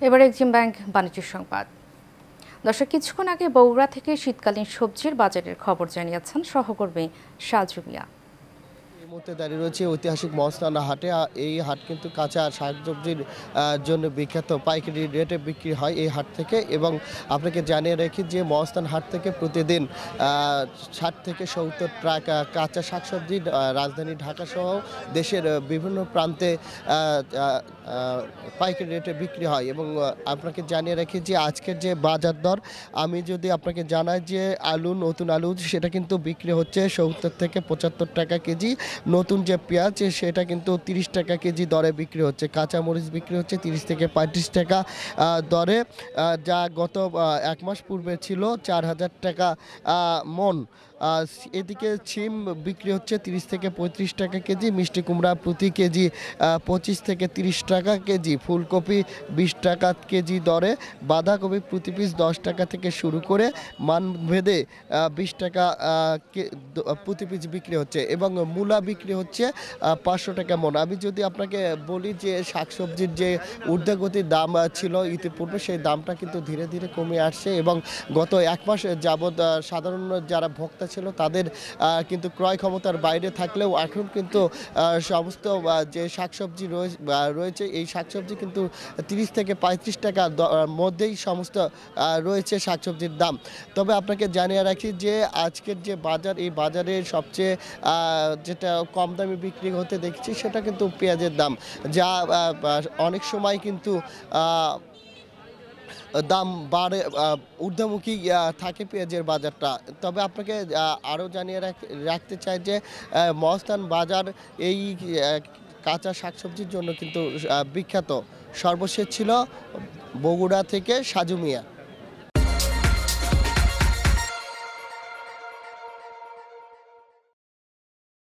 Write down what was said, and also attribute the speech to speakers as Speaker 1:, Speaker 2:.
Speaker 1: এবার Exim bank বাণিজ্য সংবাদ। দর্শক, কিছুক্ষণ আগে বগুড়া থেকে শীতকালীন সবজির বাজারের খবর জানিয়েছেন সহকর্মী সাজু মিয়া।
Speaker 2: এই মুহূর্তে দাঁড়িয়ে রয়েছে ঐতিহাসিক মহাস্থান হাটে। এই হাট কিন্তু কাঁচা শাকসবজির জন্য বিখ্যাত, পাইকারি রেটে বিক্রি হয় এই হাট থেকে। এবং আপনাকে জানিয়ে রাখি যে মহাস্থান হাট থেকে প্রতিদিন ৬০ থেকে ৭০ ট্রাক কাঁচা শাকসবজি রাজধানী ঢাকাসহ দেশের বিভিন্ন প্রান্তে পাইকারি রেটে বিক্রি হয়। এবং আপনাকে জানিয়ে রাখি যে আজকের যে বাজার দর, আমি যদি আপনাকে জানাই যে নতুন আলু সেটা কিন্তু বিক্রি হচ্ছে ৭০ থেকে ৭৫ টাকা কেজি। নতুন যে পেঁয়াজ সেটা কিন্তু ৩০ টাকা কেজি দরে বিক্রি হচ্ছে। কাঁচামরিচ বিক্রি হচ্ছে ৩০ থেকে ৩৫ টাকা দরে, যা গত ১ মাস পূর্বে ছিল ৪,০০০ টাকা মন। এদিকে সিম বিক্রি হচ্ছে ৩০ থেকে ৩৫ টাকা কেজি, মিষ্টি কুমড়া প্রতি কেজি ২৫ থেকে ৩০ টাকা কেজি, ফুলকপি ২০ টাকা কেজি দরে, বাঁধাকপি প্রতি পিস ১০ টাকা থেকে শুরু করে মানভেদে ২০ টাকা প্রতি পিস বিক্রি হচ্ছে। এবং মূলা বিক্রি হচ্ছে ৫০০ টাকা মন। আমি যদি আপনাকে বলি যে শাকসবজির যে ঊর্ধ্বগতির দাম ছিল ইতিপূর্বে, সেই দামটা কিন্তু ধীরে ধীরে কমে আসছে। এবং গত ১ মাস যাবৎ সাধারণ যারা ভোক্তা ছিল তাদের কিন্তু ক্রয় ক্ষমতার বাইরে থাকলেও এখন কিন্তু সমস্ত যে শাকসবজি রয়েছে এই শাকসবজি কিন্তু ৩০ থেকে ৩৫ টাকা মধ্যেই সমস্ত রয়েছে শাকসবজির দাম। তবে আপনাকে জানিয়ে রাখি যে আজকের যে বাজার, এই বাজারে সবচেয়ে যেটা কম দামে বিক্রি হতে দেখছি সেটা কিন্তু পেঁয়াজের দাম, যা অনেক সময় কিন্তু দাম বাড়ে, ঊর্ধ্বমুখী থাকে পেঁয়াজের বাজারটা। তবে আপনাকে আরও জানিয়ে রাখতে চাই যে মহাস্থান বাজার এই কাঁচা শাকসবজির জন্য কিন্তু বিখ্যাত। সর্বশেষ ছিল বগুড়া থেকে সাজু মিয়া।